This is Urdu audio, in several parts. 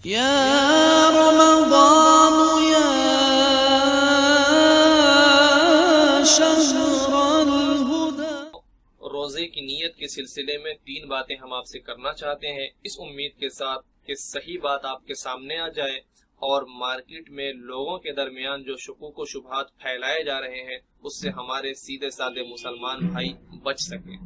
یا رمضان یا شہر الہدی۔ روزے کی نیت کے سلسلے میں 3 باتیں ہم آپ سے کرنا چاہتے ہیں، اس امید کے ساتھ کہ صحیح بات آپ کے سامنے آ جائے اور مارکیٹ میں لوگوں کے درمیان جو شکوک و شبہات پھیلائے جا رہے ہیں اس سے ہمارے سیدھے سادے مسلمان بھائی بچ سکیں،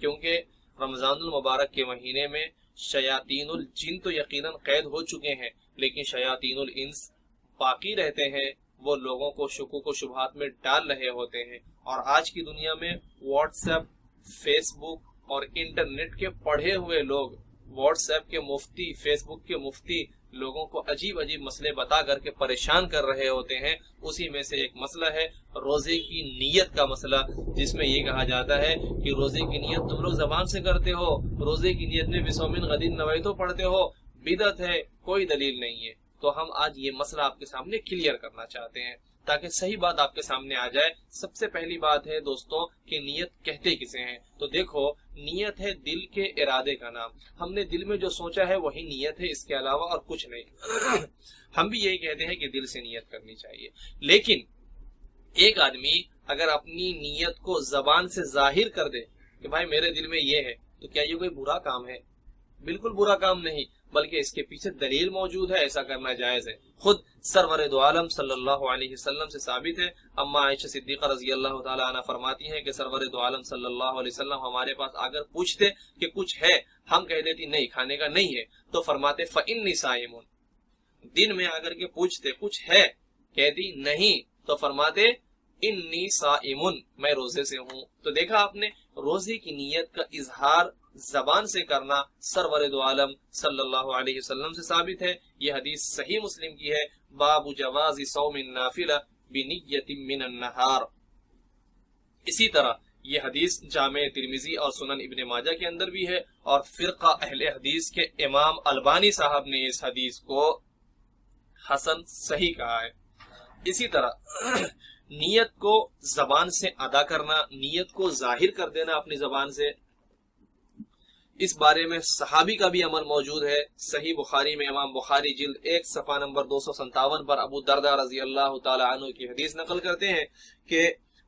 کیونکہ رمضان المبارک کے مہینے میں شیاطین الجن تو یقیناً قید ہو چکے ہیں، لیکن شیاطین الانس باقی رہتے ہیں، وہ لوگوں کو شکوک و شبہات میں ڈال رہے ہوتے ہیں۔ اور آج کی دنیا میں واٹس ایپ، فیس بک اور انٹرنیٹ کے پڑھے ہوئے لوگ واٹس ایپ کے مفتی، فیس بک کے مفتی لوگوں کو عجیب عجیب مسئلے بتا کر کے پریشان کر رہے ہوتے ہیں۔ اسی میں سے ایک مسئلہ ہے روزے کی نیت کا مسئلہ، جس میں یہ کہا جاتا ہے کہ روزے کی نیت تم لوگ زبان سے کرتے ہو، روزے کی نیت میں بسومن غدین نویتو پڑھتے ہو، بدعت ہے، کوئی دلیل نہیں ہے۔ تو ہم آج یہ مسئلہ آپ کے سامنے کلیئر کرنا چاہتے ہیں تاکہ صحیح بات آپ کے سامنے آ جائے۔ سب سے پہلی بات ہے دوستوں کہ نیت کہتے کسے ہیں؟ تو دیکھو، نیت ہے دل کے ارادے کا نام۔ ہم نے دل میں جو سوچا ہے وہی نیت ہے، اس کے علاوہ اور کچھ نہیں۔ ہم بھی یہی کہتے ہیں کہ دل سے نیت کرنی چاہیے، لیکن ایک آدمی اگر اپنی نیت کو زبان سے ظاہر کر دے کہ بھائی میرے دل میں یہ ہے، تو کیا یہ کوئی برا کام ہے؟ بالکل برا کام نہیں، بلکہ اس کے پیچھے دلیل موجود ہے، ایسا کرنا جائز ہے۔ خود سرور دو عالم صلی اللہ علیہ وسلم سے ثابت ہے، اما عائشہ صدیقہ رضی اللہ تعالی عنہ فرماتی ہیں کہ سرور دو عالم صلی اللہ علیہ وسلم ہمارے پاس اگر پوچھتے کہ کچھ ہے، ہم کہہ دیتی نہیں، کھانے کا نہیں ہے، تو فرماتے فإنی صائم۔ دن میں اگر کے پوچھتے کچھ ہے، کہتی نہیں، تو فرماتے انی صائم، میں روزے سے ہوں۔ تو دیکھا آپ نے، روزے کی نیت کا اظہار زبان سے کرنا سرور دو عالم صلی اللہ علیہ وسلم سے ثابت ہے۔ یہ حدیث صحیح مسلم کی ہے، باب جواز صوم النافلہ بنیت من النہار۔ اسی طرح یہ حدیث جامع ترمذی اور سنن ابن ماجہ کے اندر بھی ہے، اور فرقہ اہل حدیث کے امام البانی صاحب نے اس حدیث کو حسن صحیح کہا ہے۔ اسی طرح نیت کو زبان سے ادا کرنا، نیت کو ظاہر کر دینا اپنی زبان سے، اس بارے میں صحابی کا بھی عمل موجود ہے۔ صحیح بخاری میں امام بخاری جلد 1 صفحہ نمبر 257 پر ابو دردہ رضی اللہ تعالی عنہ کی حدیث نقل کرتے ہیں کہ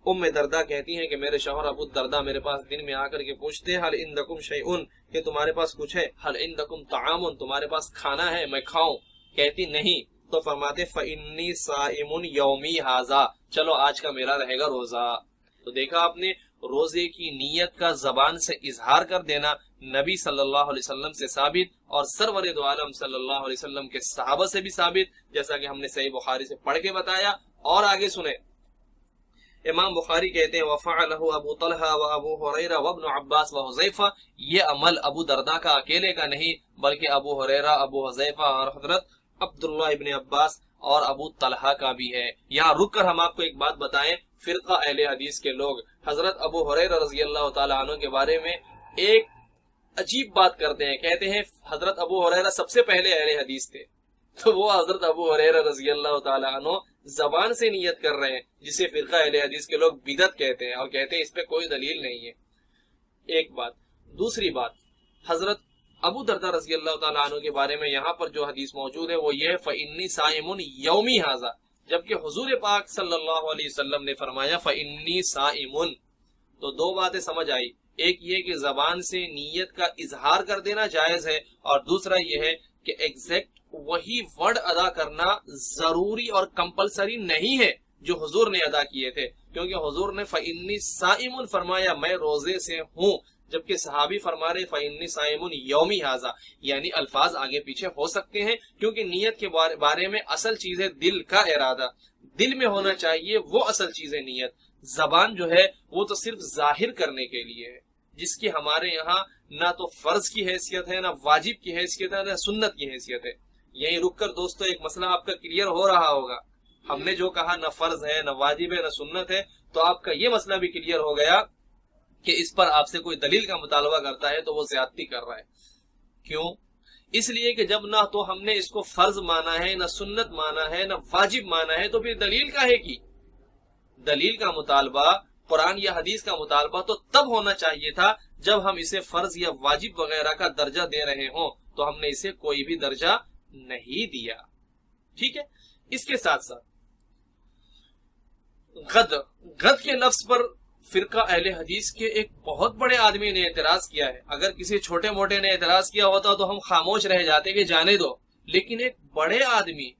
ام دردہ کہتی ہیں کہ میرے شوہر ابو دردہ میرے پاس دن میں آ کر کے پوچھتے ہیں، حل عندکم شیئن، کہ تمہارے پاس کچھ ہے، حل عندکم طعام، تمہارے پاس کھانا ہے میں کھاؤں؟ کہتی نہیں، تو فرماتے فإنی صائم یومی ھذا، چلو آج کا میرا رہے گا روزہ۔ تو دیکھا آپ نے، روزے کی نیت کا زبان سے اظہار کر دینا نبی صلی اللہ علیہ وسلم سے ثابت، اور سرور دو عالم صلی اللہ علیہ وسلم کے صحابہ سے بھی ثابت، جیسا کہ ہم نے صحیح بخاری سے پڑھ کے بتایا۔ اور آگے سنیں، امام بخاری کہتے ہیں وَفَعَلَهُ ابو طلحہ وابو ہریرہ وابن عباس وحذیفہ، یہ عمل ابو دردہ کا اکیلے کا نہیں، بلکہ ابو ہریرہ، ابو حذیفہ اور حضرت عبداللہ ابن عباس اور ابو طلحہ کا بھی ہے۔ یہاں رک کر ہم آپ کو ایک بات بتائیں، فرقہ اہل حدیث کے لوگ حضرت ابو ہریرہ رضی اللہ تعالی عنہ کے بارے میں ایک عجیب بات کرتے ہیں، کہتے ہیں حضرت ابو ہریرہ سب سے پہلے اہل حدیث تھے، تو وہ حضرت ابو ہریرہ رضی اللہ تعالی عنہ زبان سے نیت کر رہے ہیں، جسے فرقہ اہل حدیث کے لوگ بدعت کہتے ہیں، اور کہتے ہیں اس پہ کوئی دلیل نہیں ہے۔ ایک بات۔ دوسری بات، حضرت ابو دردہ رضی اللہ تعالی عنہ کے بارے میں یہاں پر جو حدیث موجود ہے وہ یہ ہے فإنی صائم یومی ھذا، جبکہ حضور پاک صلی اللہ علیہ وسلم نے فرمایا فإنی صائم۔ تو 2 باتیں سمجھ آئی، ایک یہ کہ زبان سے نیت کا اظہار کر دینا جائز ہے، اور دوسرا یہ ہے کہ ایگزیکٹ وہی ورڈ ادا کرنا ضروری اور کمپلسری نہیں ہے جو حضور نے ادا کیے تھے، کیونکہ حضور نے فإنی صائم فرمایا، میں روزے سے ہوں، جبکہ صحابی فرما رہے فإنی صائم یومی ھذا، یعنی الفاظ آگے پیچھے ہو سکتے ہیں، کیونکہ نیت کے بارے میں اصل چیز ہے دل کا ارادہ، دل میں ہونا چاہیے وہ اصل چیز ہے نیت۔ زبان جو ہے وہ تو صرف ظاہر کرنے کے لیے ہے، جس کی ہمارے یہاں نہ تو فرض کی حیثیت ہے، نہ واجب کی حیثیت ہے، نہ سنت کی حیثیت ہے۔ یہیں رک کر دوستو ایک مسئلہ آپ کا کلیئر ہو رہا ہوگا، ہم نے جو کہا نہ فرض ہے، نہ واجب ہے، نہ سنت ہے، تو آپ کا یہ مسئلہ بھی کلیئر ہو گیا کہ اس پر آپ سے کوئی دلیل کا مطالبہ کرتا ہے تو وہ زیادتی کر رہا ہے۔ کیوں؟ اس لیے کہ جب نہ تو ہم نے اس کو فرض مانا ہے، نہ سنت مانا ہے، نہ واجب مانا ہے، تو پھر دلیل کا ہے کی؟ دلیل کا مطالبہ، قرآن یا حدیث کا مطالبہ تو تب ہونا چاہیے تھا جب ہم اسے فرض یا واجب وغیرہ کا درجہ دے رہے ہوں، تو ہم نے اسے کوئی بھی درجہ نہیں دیا. ٹھیک ہے. اس کے ساتھ ساتھ غد کے لفظ پر فرقہ اہل حدیث کے ایک بہت بڑے آدمی نے اعتراض کیا ہے. اگر کسی چھوٹے موٹے نے اعتراض کیا ہوتا تو ہم خاموش رہ جاتے کہ جانے دو، لیکن ایک بڑے آدمی،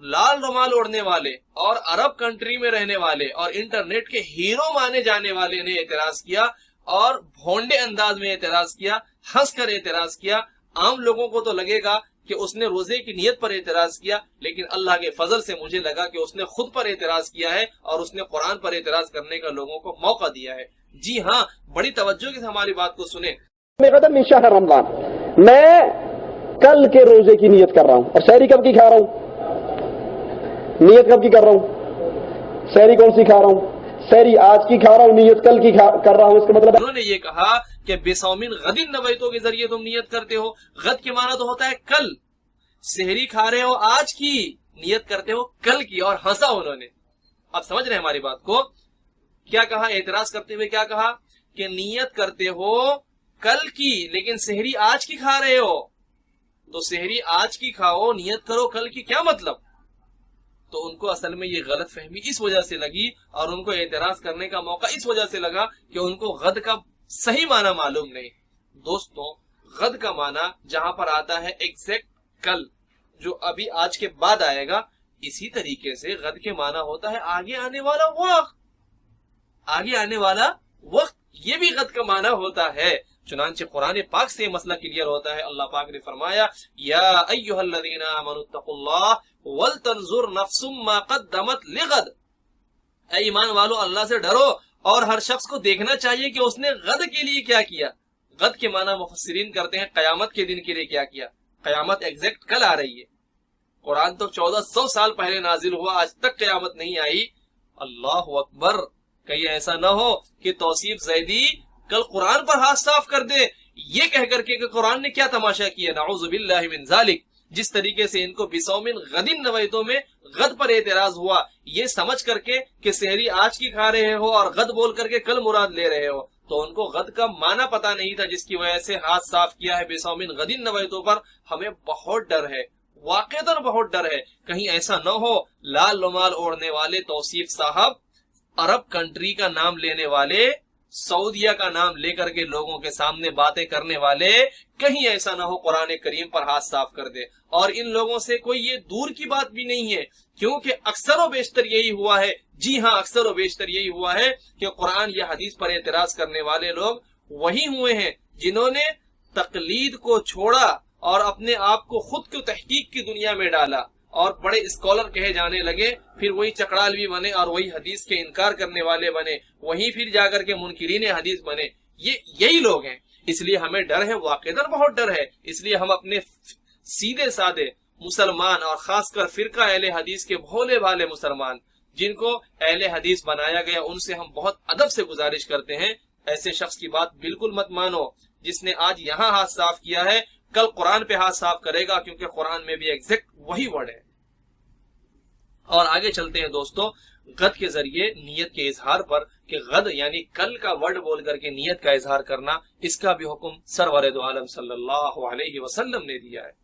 لال رومال اوڑھنے والے اور عرب کنٹری میں رہنے والے اور انٹرنیٹ کے ہیرو مانے جانے والے نے اعتراض کیا، اور بھونڈے انداز میں اعتراض کیا، ہنس کر اعتراض کیا. عام لوگوں کو تو لگے گا کہ اس نے روزے کی نیت پر اعتراض کیا، لیکن اللہ کے فضل سے مجھے لگا کہ اس نے خود پر اعتراض کیا ہے اور اس نے قرآن پر اعتراض کرنے کا لوگوں کو موقع دیا ہے. جی ہاں، بڑی توجہ سے ہماری بات کو سنیں. من شہر رمضان، میں کل کے روزے کی نیت کر رہا ہوں. اور سحری کب کی کھا رہا ہوں؟ نیت کب کی کر رہا ہوں؟ سحری کون سی کھا رہا ہوں؟ سحری آج کی کھا رہا ہوں، نیت کل کی کر رہا ہوں. اس کا مطلب انہوں نے یہ کہا کہ بِصَوْمٍ غَدٍ نَوَيْتُ کے ذریعے تم نیت کرتے ہو. غد کے معنی تو ہوتا ہے کل. سحری کھا رہے ہو آج کی، نیت کرتے ہو کل کی، اور ہنسا انہوں نے. اب سمجھ رہے ہیں ہماری بات کو؟ کیا کہا اعتراض کرتے ہوئے؟ کیا کہا کہ نیت کرتے ہو کل کی لیکن سحری آج کی کھا رہے ہو. تو سحری آج کی کھاؤ، نیت کرو کل کی، کیا مطلب؟ تو ان کو اصل میں یہ غلط فہمی اس وجہ سے لگی اور ان کو اعتراض کرنے کا موقع اس وجہ سے لگا کہ ان کو غد کا صحیح معنی معلوم نہیں. دوستوں، غد کا معنی جہاں پر آتا ہے ایگزیکٹ کل، جو ابھی آج کے بعد آئے گا، اسی طریقے سے غد کے معنی ہوتا ہے آگے آنے والا وقت. آگے آنے والا وقت، یہ بھی غد کا معنی ہوتا ہے. چنانچہ قرآن پاک سے یہ مسئلہ کلیئر ہوتا ہے. اللہ پاک نے فرمایا یا ایھا الذین آمنوا اتقوا اللہ ولتنظر نفس ما قدمت لغد. اے ایمان والو، اللہ سے ڈرو اور ہر شخص کو دیکھنا چاہیے کہ اس نے غد کے لیے کیا کیا. غد کے معنی مفسرین کرتے ہیں قیامت کے دن کے لیے کیا کیا. قیامت ایگزیکٹ کل آ رہی ہے. قرآن تو 1400 سال پہلے نازل ہوا، آج تک قیامت نہیں آئی. اللہ اکبر. کہیں ایسا نہ ہو کہ توصیف زیدی کل قرآن پر ہاتھ صاف کر دے یہ کہہ کر کے کہ قرآن نے کیا تماشا کیا. نعوذ باللہ من ذالک. جس طریقے سے ان کو بِصَوْمٍ غَدٍ نَوَيْتُ میں غد پر اعتراض ہوا، یہ سمجھ کر کے کہ سحری آج کی کھا رہے ہو اور غد بول کر کے کل مراد لے رہے ہو، تو ان کو غد کا معنی پتا نہیں تھا، جس کی وجہ سے ہاتھ صاف کیا ہے بِصَوْمٍ غَدٍ نَوَيْتُ پر. ہمیں بہت ڈر ہے، واقعتاً بہت ڈر ہے، کہیں ایسا نہ ہو لال رومال اوڑھنے والے توصیف صاحب، عرب کنٹری کا نام لینے والے، سعودیہ کا نام لے کر کے لوگوں کے سامنے باتیں کرنے والے، کہیں ایسا نہ ہو قرآن کریم پر ہاتھ صاف کر دے. اور ان لوگوں سے کوئی یہ دور کی بات بھی نہیں ہے، کیونکہ اکثر و بیشتر یہی ہوا ہے. جی ہاں، اکثر و بیشتر یہی ہوا ہے کہ قرآن یا حدیث پر اعتراض کرنے والے لوگ وہی ہوئے ہیں جنہوں نے تقلید کو چھوڑا اور اپنے آپ کو خود کو تحقیق کی دنیا میں ڈالا اور بڑے اسکالر کہے جانے لگے. پھر وہی چکڑالوی بنے اور وہی حدیث کے انکار کرنے والے بنے، وہی پھر جا کر کے منکرین حدیث بنے. یہی لوگ ہیں. اس لیے ہمیں ڈر ہے، واقعتاً بہت ڈر ہے. اس لیے ہم اپنے سیدھے سادے مسلمان اور خاص کر فرقہ اہل حدیث کے بھولے بھالے مسلمان جن کو اہل حدیث بنایا گیا، ان سے ہم بہت ادب سے گزارش کرتے ہیں ایسے شخص کی بات بالکل مت مانو جس نے آج یہاں ہاتھ صاف کیا ہے، کل قرآن پہ ہاتھ صاف کرے گا، کیونکہ قرآن میں بھی ایگزیکٹ وہی ورڈ ہے. اور آگے چلتے ہیں دوستو غد کے ذریعے نیت کے اظہار پر، کہ غد یعنی کل کا ورڈ بول کر کے نیت کا اظہار کرنا، اس کا بھی حکم سرور دو عالم صلی اللہ علیہ وسلم نے دیا ہے.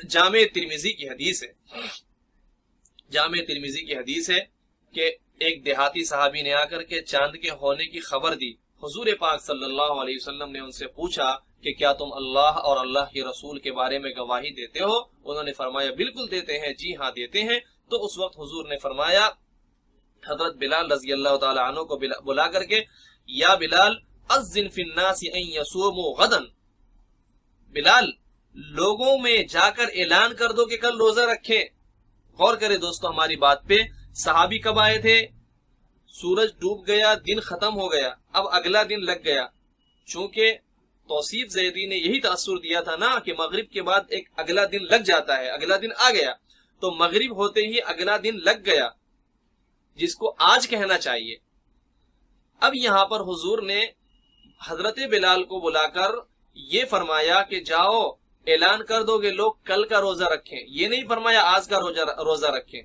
جامع ترمذی کی حدیث ہے، جامع ترمذی کی حدیث ہے کہ ایک دیہاتی صحابی نے آ کر کے چاند کے ہونے کی خبر دی. حضور پاک صلی اللہ علیہ وسلم نے ان سے پوچھا کہ کیا تم اللہ اور اللہ کے رسول کے بارے میں گواہی دیتے ہو؟ انہوں نے فرمایا بالکل دیتے ہیں. جی ہاں دیتے ہیں. تو اس وقت حضور نے فرمایا، حضرت بلال رضی اللہ تعالی عنہ کو بلا کر کے، یا بلال اذن فی الناس ان یصوموا غدا. بلال لوگوں میں جا کر اعلان کر دو کہ کل روزہ رکھیں. غور کرے دوستو ہماری بات پہ. صحابی کب آئے تھے؟ سورج ڈوب گیا، دن ختم ہو گیا، اب اگلا دن لگ گیا. چونکہ توصیف زیدی نے یہی تاثر دیا تھا نا کہ مغرب کے بعد ایک اگلا دن لگ جاتا ہے، اگلا دن آ گیا، تو مغرب ہوتے ہی اگلا دن لگ گیا، جس کو آج کہنا چاہیے. اب یہاں پر حضور نے حضرت بلال کو بلا کر یہ فرمایا کہ جاؤ اعلان کر دو کہ لوگ کل کا روزہ رکھیں. یہ نہیں فرمایا آج کا روزہ رکھیں.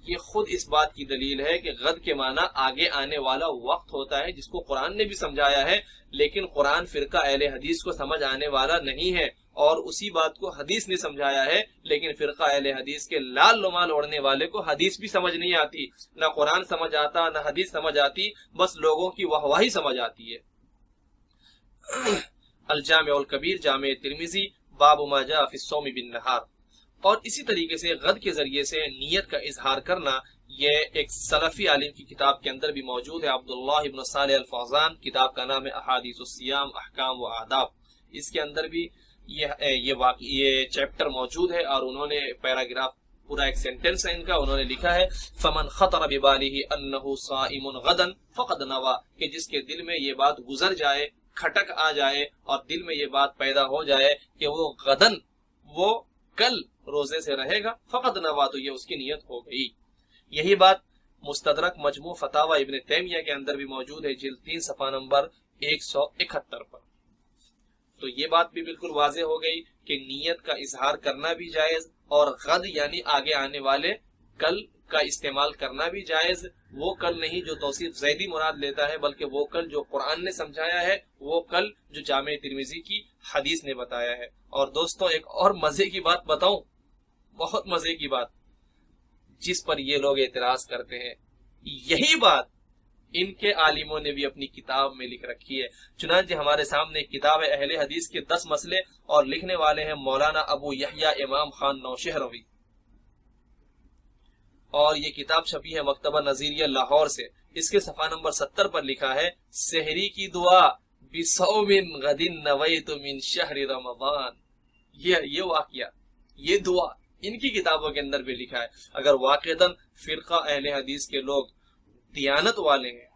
یہ خود اس بات کی دلیل ہے کہ غد کے معنی آگے آنے والا وقت ہوتا ہے، جس کو قرآن نے بھی سمجھایا ہے، لیکن قرآن فرقہ اہل حدیث کو سمجھ آنے والا نہیں ہے. اور اسی بات کو حدیث نے سمجھایا ہے، لیکن فرقہ اہل حدیث کے لال رومال اوڑھنے والے کو حدیث بھی سمجھ نہیں آتی، نہ قرآن سمجھ آتا، نہ حدیث سمجھ آتی، بس لوگوں کی واہواہی سمجھ آتی ہے۔ الجامع الکبیر، جامع ترمذی، باب ما جاء فی الصوم بالنہار۔ اور اسی طریقے سے غد کے ذریعے سے نیت کا اظہار کرنا، یہ ایک سلفی عالم کی کتاب کے اندر بھی موجود ہے، عبداللہ ابن صالح الفوزان، کتاب کا نام ہے احادیث الصیام، احکام و آداب۔ اس کے اندر بھی یہ چیپٹر موجود ہے، اور انہوں نے پیراگراف، پورا ایک سینٹنس ہے ان کا، انہوں نے لکھا ہے فمن خطر ببالہ انہ صائم غدا فقد نوى، کہ جس کے دل میں یہ بات گزر جائے، کھٹک آ جائے، اور دل میں یہ بات پیدا ہو جائے کہ وہ غدن، وہ کل روزے سے رہے گا، فقد نوى، تو یہ اس کی نیت ہو گئی۔ یہی بات مستدرک مجموع فتاوی ابن تیمیہ کے اندر بھی موجود ہے، جلد 3 صفحہ نمبر 171 پر۔ تو یہ بات بھی بالکل واضح ہو گئی کہ نیت کا اظہار کرنا بھی جائز، اور غد یعنی آگے آنے والے کل کا استعمال کرنا بھی جائز۔ وہ کل نہیں جو توصیف زیدی مراد لیتا ہے، بلکہ وہ کل جو قرآن نے سمجھایا ہے، وہ کل جو جامع ترمذی کی حدیث نے بتایا ہے۔ اور دوستوں ایک اور مزے کی بات بتاؤں، بہت مزے کی بات، جس پر یہ لوگ اعتراض کرتے ہیں، یہی بات ان کے عالموں نے بھی اپنی کتاب میں لکھ رکھی ہے۔ چنانچہ ہمارے سامنے ایک کتاب ہے اہل حدیث کے 10 مسئلے، اور لکھنے والے ہیں مولانا ابو یحییٰ امام خان نوشہروی، اور یہ کتاب چھپی ہے مکتبہ نظیریہ لاہور سے۔ اس کے صفحہ نمبر 70 پر لکھا ہے سحری کی دعا بصوم غد نویت من شہر رمضان۔ یہ واقعہ، یہ دعا ان کی کتابوں کے اندر بھی لکھا ہے۔ اگر واقعتاً فرقہ اہل حدیث کے لوگ دیانت والے ہیں،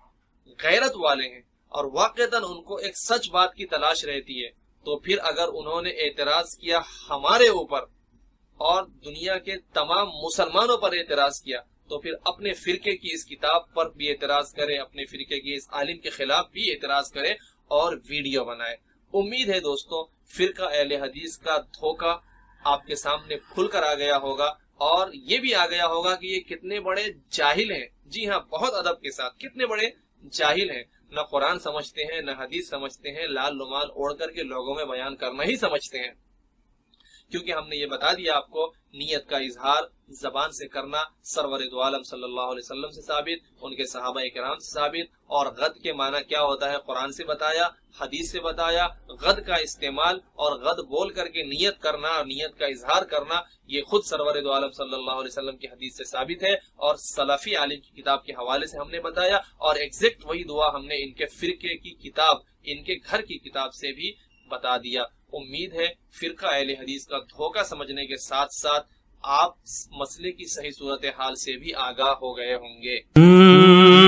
غیرت والے ہیں، اور واقعتاً ان کو ایک سچ بات کی تلاش رہتی ہے، تو پھر اگر انہوں نے اعتراض کیا ہمارے اوپر اور دنیا کے تمام مسلمانوں پر اعتراض کیا، تو پھر اپنے فرقے کی اس کتاب پر بھی اعتراض کریں، اپنے فرقے کی اس عالم کے خلاف بھی اعتراض کریں اور ویڈیو بنائیں۔ امید ہے دوستوں فرقہ اہل حدیث کا دھوکہ آپ کے سامنے کھل کر آ گیا ہوگا، اور یہ بھی آ گیا ہوگا کہ یہ کتنے بڑے جاہل ہیں۔ جی ہاں، بہت ادب کے ساتھ، کتنے بڑے جاہل ہیں، نہ قرآن سمجھتے ہیں، نہ حدیث سمجھتے ہیں، لال رومال اوڑھ کر کے لوگوں میں بیان کرنا ہی سمجھتے ہیں۔ کیونکہ ہم نے یہ بتا دیا آپ کو، نیت کا اظہار زبان سے کرنا سرور دو عالم صلی اللہ علیہ وسلم سے ثابت، ان کے صحابہ کرام سے ثابت، اور غد کے معنی کیا ہوتا ہے قرآن سے بتایا، حدیث سے بتایا۔ غد کا استعمال اور غد بول کر کے نیت کرنا اور نیت کا اظہار کرنا، یہ خود سرور دو عالم صلی اللہ علیہ وسلم کی حدیث سے ثابت ہے، اور سلفی عالم کی کتاب کے حوالے سے ہم نے بتایا، اور ایگزیکٹ وہی دعا ہم نے ان کے فرقے کی کتاب، ان کے گھر کی کتاب سے بھی بتا دیا۔ امید ہے فرقہ اہل حدیث کا دھوکہ سمجھنے کے ساتھ ساتھ آپ مسئلے کی صحیح صورتحال سے بھی آگاہ ہو گئے ہوں گے۔